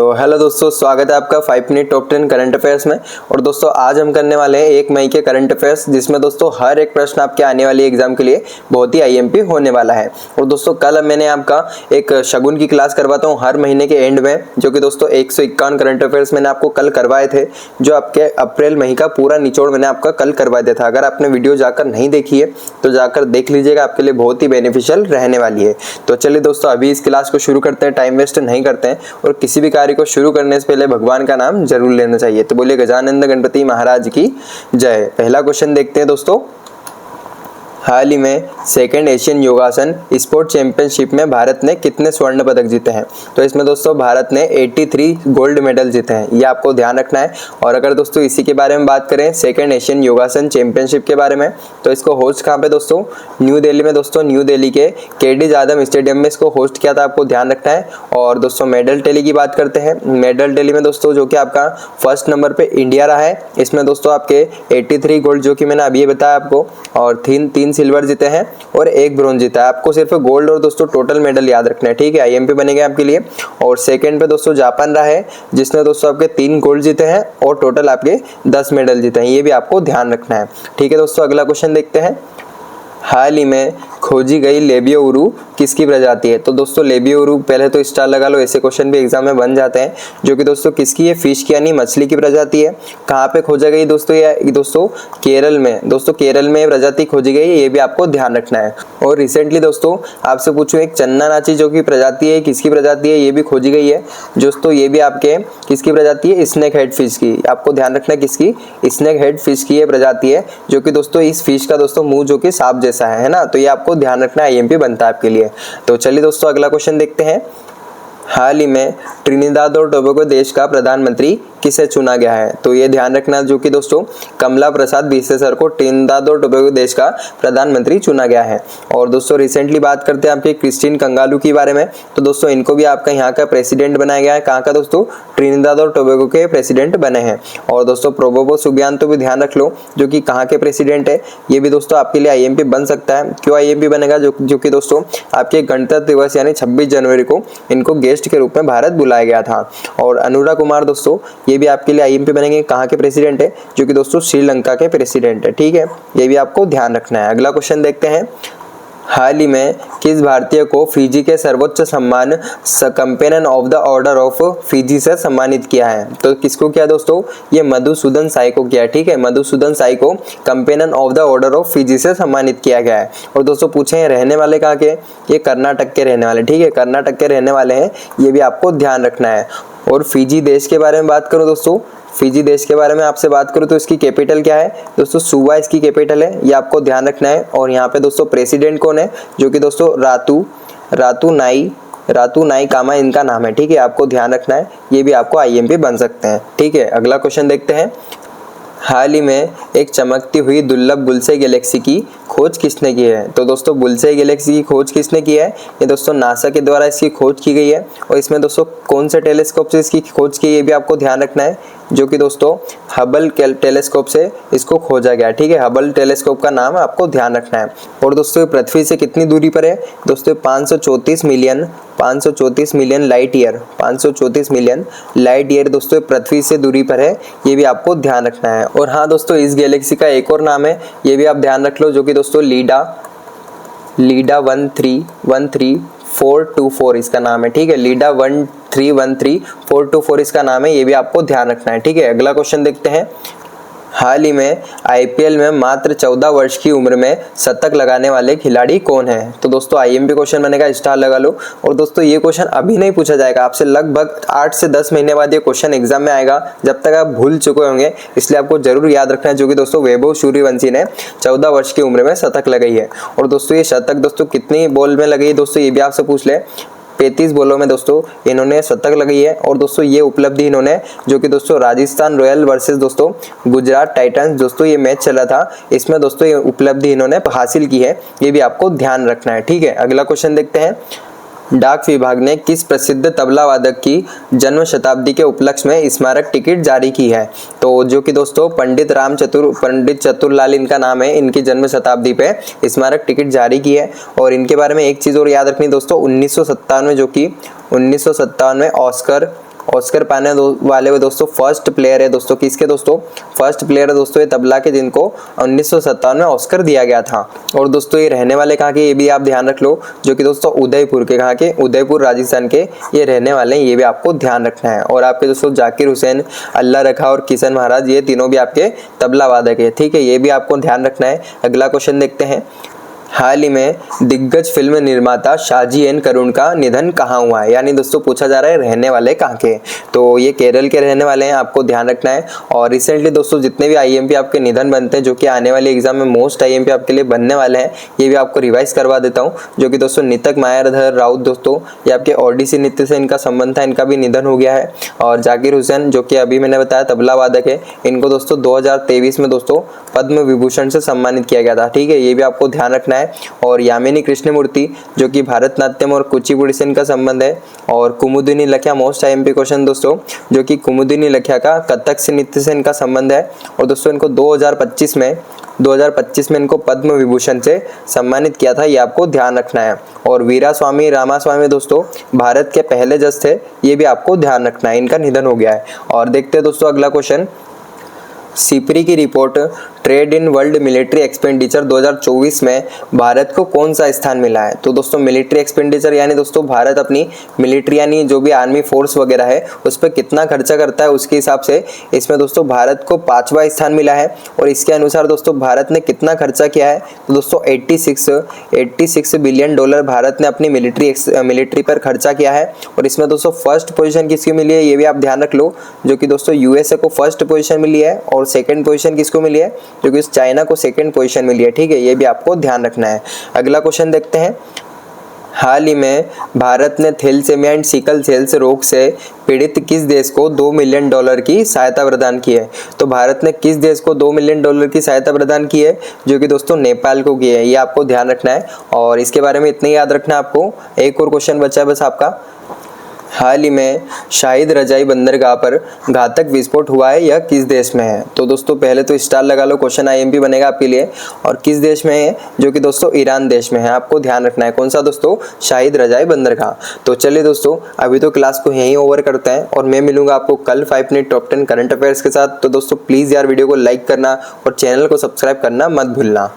तो हेलो दोस्तों, स्वागत है आपका 5 मिनट टॉप 10 करंट अफेयर्स में। और दोस्तों आज हम करने वाले हैं 1 मई के करंट अफेयर्स, जिसमें दोस्तों हर एक प्रश्न आपके आने वाली एग्जाम के लिए बहुत ही आईएमपी होने वाला है। और दोस्तों कल मैंने आपका एक शगुन की क्लास करवाता हूँ हर महीने के एंड में, जो कि दोस्तों 151 करंट अफेयर्स मैंने आपको कल करवाए थे, जो आपके अप्रैल महीने का पूरा निचोड़ मैंने आपका कल करवा दिया था। अगर आपने वीडियो जाकर नहीं देखी है तो जाकर देख लीजिएगा, आपके लिए बहुत ही बेनिफिशियल रहने वाली है। तो चलिए दोस्तों अभी इस क्लास को शुरू करते हैं, टाइम वेस्ट नहीं करते हैं। और किसी भी कार्य को शुरू करने से पहले भगवान का नाम जरूर लेना चाहिए। तो बोलिए गजानंद गणपति महाराज की जय। पहला क्वेश्चन देखते हैं दोस्तों। हाल ही में सेकेंड एशियन योगासन स्पोर्ट चैंपियनशिप में भारत ने कितने स्वर्ण पदक जीते हैं? तो इसमें दोस्तों भारत ने 83 गोल्ड मेडल जीते हैं, ये आपको ध्यान रखना है। और अगर दोस्तों इसी के बारे में बात करें, सेकेंड एशियन योगासन चैंपियनशिप के बारे में, तो इसको होस्ट कहाँ पे दोस्तों? न्यू दिल्ली में दोस्तों, न्यू दिल्ली के केडी जाधव स्टेडियम में इसको होस्ट किया था, आपको ध्यान रखना है। और दोस्तों मेडल टैली की बात करते हैं। मेडल टैली में दोस्तों जो कि आपका फर्स्ट नंबर पे इंडिया रहा है, इसमें दोस्तों आपके 83 गोल्ड जो कि मैंने अभी बताया आपको, और तीन सिल्वर जीते हैं और 1 ब्रोंज जीता है। आपको सिर्फ गोल्ड और दोस्तों टोटल मेडल याद रखना है, ठीक है, आईएमपी बनेगा आपके लिए। और सेकंड पे दोस्तों जापान रहा है, जिसने दोस्तों आपके 3 गोल्ड जीते हैं और टोटल आपके 10 मेडल जीते हैं, ये भी आपको ध्यान रखना है, ठीक है दोस्तों। अगला क्वेश्चन देखते हैं। हाल ही में खोजी गई लेबियोउरू किसकी प्रजाति है? तो दोस्तों लेबियोउरू, पहले तो स्टार लगा लो, ऐसे क्वेश्चन भी एग्जाम में बन जाते हैं, जो कि दोस्तों किसकी है? फिश की यानी मछली की प्रजाति है। कहाँ पे खोजा गई दोस्तों? ये दोस्तों केरल में, दोस्तों केरल में प्रजाति खोजी गई है, ये भी आपको ध्यान रखना है। और रिसेंटली दोस्तों आपसे पूछूं, एक चन्ना नाची जो की प्रजाति है, किसकी प्रजाति है? ये भी खोजी गई है दोस्तों, ये भी आपके किसकी प्रजाति है? स्नेक हेड फिश की। आपको ध्यान रखना है किसकी? स्नेक हेड फिश की ये प्रजाति है, जो कि दोस्तों इस फिश का दोस्तों मुंह जो कि सांप जैसा है ना, तो ये आपको ध्यान रखना है, आईएमपी बनता है आपके लिए। तो चलिए दोस्तों अगला क्वेश्चन देखते हैं। हाल ही में ट्रिनिदाद और टोबैगो देश का प्रधानमंत्री किसे चुना गया है? तो ये ध्यान रखना, जो कि दोस्तों कमला प्रसाद बिसेसर को ट्रिनिदाद और टोबैगो देश का प्रधानमंत्री चुना गया है। और दोस्तों रिसेंटली बात करते हैं आपके क्रिस्टीन कंगालू के बारे में, तो दोस्तों इनको भी आपका यहाँ का प्रेसिडेंट बनाया गया है। कहाँ का दोस्तों? ट्रिनिदाद और टोबैगो के प्रेसिडेंट बने हैं। और दोस्तों प्रोबोबो सुबियांतो भी ध्यान रख लो, जो कि कहाँ के प्रेसिडेंट है, ये भी दोस्तों आपके लिए आईएमपी बन सकता है। क्यों आईएमपी बनेगा? जो कि दोस्तों आपके गणतंत्र दिवस यानी 26 जनवरी को इनको गेस्ट के रूप में भारत बुलाया गया था। और अनुराग कुमार दोस्तों, ये भी आपके लिए आईएमपी बनेंगे। कहाँ के प्रेसिडेंट है? जो कि दोस्तों श्रीलंका के प्रेसिडेंट है, ठीक है, ये भी आपको ध्यान रखना है। अगला क्वेश्चन देखते हैं। हाल ही में किस भारतीय को फिजी के सर्वोच्च सम्मान companion of the order of Fiji से सम्मानित किया है? तो किसको किया दोस्तों? ये मधुसूदन साई को किया, ठीक है, मधुसूदन साई को companion of the order of Fiji से सम्मानित किया गया है। और दोस्तों पूछे रहने वाले कहाँ के? ये कर्नाटक के रहने वाले, ठीक है, कर्नाटक के रहने वाले हैं, ये भी आपको ध्यान रखना है। और फिजी देश के बारे में बात करूं दोस्तों, फिजी देश के बारे में आपसे बात करूं तो इसकी कैपिटल क्या है दोस्तों? सुवा इसकी कैपिटल है, ये आपको ध्यान रखना है। और यहाँ पे दोस्तों प्रेसिडेंट कौन है? जो कि दोस्तों रातू नाई कामा इनका नाम है, ठीक है, आपको ध्यान रखना है, ये भी आपको आईएमपी बन सकते हैं, ठीक है। अगला क्वेश्चन देखते हैं। हाल ही में एक चमकती हुई दुर्लभ बुल्से गैलेक्सी की खोज किसने की है? तो दोस्तों बुल्से गैलेक्सी की खोज किसने की है? ये दोस्तों नासा के द्वारा इसकी खोज की गई है। और इसमें दोस्तों कौन से टेलीस्कोप से इसकी खोज की, ये भी आपको ध्यान रखना है, जो कि दोस्तों हबल टेलीस्कोप से इसको खोजा गया, ठीक है, हबल टेलीस्कोप का नाम आपको ध्यान रखना है। और दोस्तों पृथ्वी से कितनी दूरी पर है? दोस्तों 534 million light year, 534 million light year दोस्तों पृथ्वी से दूरी पर है, ये भी आपको ध्यान रखना है। और हाँ दोस्तों इस गैलेक्सी का एक और नाम है, ये भी आप ध्यान रख लो, जो कि दोस्तों लीडा 1313424 इसका नाम है, ठीक है, लीडा 1313424 इसका नाम है, ये भी आपको ध्यान रखना है, ठीक है। अगला क्वेश्चन देखते हैं। हाल ही में आईपीएल में मात्र 14 वर्ष की उम्र में शतक लगाने वाले खिलाड़ी कौन है? तो दोस्तों आईएमपी क्वेश्चन बनेगा, स्टार लगा लो। और दोस्तों ये क्वेश्चन अभी नहीं पूछा जाएगा आपसे, लगभग 8 से 10 महीने बाद ये क्वेश्चन एग्जाम में आएगा, जब तक आप भूल चुके होंगे, इसलिए आपको जरूर याद रखना है, जो कि दोस्तों वैभव सूर्यवंशी ने 14 वर्ष की उम्र में शतक लगाई है। और दोस्तों ये शतक दोस्तों कितनी बॉल में लगाई दोस्तों, ये भी आपसे पूछ ले, 35 बॉलों में दोस्तों इन्होंने शतक लगाई है। और दोस्तों ये उपलब्धि इन्होंने, जो कि दोस्तों राजस्थान रॉयल वर्सेस दोस्तों गुजरात टाइटंस दोस्तों ये मैच चला था, इसमें दोस्तों ये उपलब्धि इन्होंने हासिल की है, ये भी आपको ध्यान रखना है, ठीक है। अगला क्वेश्चन देखते हैं। डाक विभाग ने किस प्रसिद्ध तबला वादक की जन्म शताब्दी के उपलक्ष्य में स्मारक टिकट जारी की है? तो जो कि दोस्तों पंडित चतुरलाल इनका नाम है, इनकी जन्म शताब्दी पे स्मारक टिकट जारी की है। और इनके बारे में एक चीज़ और याद रखनी दोस्तों, 1957 में, जो कि 1957 में ऑस्कर ऑस्कर पाने वाले दोस्तों फर्स्ट प्लेयर है दोस्तों, किसके दोस्तों, फर्स्ट प्लेयर है दोस्तों ये तबला के, जिनको 1957 में ऑस्कर दिया गया था। और दोस्तों ये रहने वाले कहाँ के, ये भी आप ध्यान रख लो, जो कि दोस्तों उदयपुर के, कहाँ के, उदयपुर राजस्थान के ये रहने वाले हैं, ये भी आपको ध्यान रखना है। और आपके दोस्तों जाकिर हुसैन, अल्लाह रखा और किशन महाराज, ये तीनों भी आपके तबला वादक है, ठीक है, ये भी आपको ध्यान रखना है। अगला क्वेश्चन देखते हैं। हाल ही में दिग्गज फिल्म निर्माता शाहजी एन करुण का निधन कहाँ हुआ है, यानी दोस्तों पूछा जा रहा है रहने वाले कहाँ के, तो ये केरल के रहने वाले हैं, आपको ध्यान रखना है। और रिसेंटली दोस्तों जितने भी आईएमपी आपके निधन बनते हैं, जो कि आने वाले एग्जाम में मोस्ट आईएमपी आपके लिए बनने वाले हैं, ये भी आपको रिवाइज करवा देता हूँ। जो कि दोस्तों नितक मायाधर राउत दोस्तों, ये आपके ओडिसी नृत्य से इनका संबंध था, इनका भी निधन हो गया है। और जाकिर हुसैन, जो कि अभी मैंने बताया तबला वादक है, इनको दोस्तों 2023 में दोस्तों पद्म विभूषण से सम्मानित किया गया था, ठीक है, ये भी आपको ध्यान रखना है। और यामिनी कृष्णमूर्ति, जो कि भारतनाट्यम और कुचिपुड़ी से इनका संबंध है। और कुमुदिनी लख्या, मोस्ट आईएमपी क्वेश्चन दोस्तों, जो कि कुमुदिनी लख्या का कथक से नृत्य से इनका संबंध है। और दोस्तों इनको 2025 में इनको पद्म विभूषण से सम्मानित किया था, ये आपको ध्यान रखना है। और वीरास्वामी रामास्वामी दोस्तों भारत के पहले जज थे, ये भी आपको ध्यान रखना है, इनका निधन हो गया है। और देखते हैं दोस्तों अगला क्वेश्चन। सिपरी की report trade in world military expenditure 2024 में भारत को कौन सा स्थान मिला है, तो दोस्तों मिलिट्री एक्सपेंडिचर यानी दोस्तों भारत अपनी मिलिट्री यानी जो भी आर्मी फोर्स वगैरह है उस पर कितना खर्चा करता है, उसके हिसाब से इसमें दोस्तों भारत को 5वां स्थान मिला है। और इसके अनुसार दोस्तों भारत ने कितना खर्चा किया है, तो दोस्तों 86 बिलियन डॉलर भारत ने अपनी मिलिट्री पर खर्चा किया है। और इसमें दोस्तों फर्स्ट पोजीशन किसकी मिली है, ये भी आप ध्यान रख लो, जो कि दोस्तों यूएसए को फर्स्ट पोजीशन मिली है। और सेकंड पोजीशन किसको मिली है, जो कि चाइना को सेकंड पोजीशन मिली है, ठीक है, ये भी आपको ध्यान रखना है। अगला क्वेश्चन देखते हैं। हाल ही में भारत ने थैलेसीमिया एंड सिकल सेल्स रोग से पीड़ित किस देश को $2 मिलियन की सहायता प्रदान की है, तो भारत ने किस देश को $2 मिलियन की सहायता प्रदान की है, जो कि दोस्तों नेपाल को की है, ये आपको ध्यान रखना है। और इसके बारे में इतना ही याद रखना है आपको। एक और क्वेश्चन बचा है बस आपका। हाल ही में शाहिद रजाई बंदरगाह पर घातक विस्फोट हुआ है, यह किस देश में है, तो दोस्तों पहले तो स्टार लगा लो, क्वेश्चन आईएमपी बनेगा आपके लिए। और किस देश में है, जो कि दोस्तों ईरान देश में है, आपको ध्यान रखना है। कौन सा दोस्तों, शाहिद रजाई बंदरगाह। तो चलिए दोस्तों अभी तो क्लास को यहीं ओवर करते हैं और मैं मिलूंगा आपको कल 5 मिनट टॉप 10 करंट अफेयर्स के साथ। तो दोस्तों प्लीज़ यार वीडियो को लाइक करना और चैनल को सब्सक्राइब करना मत भूलना।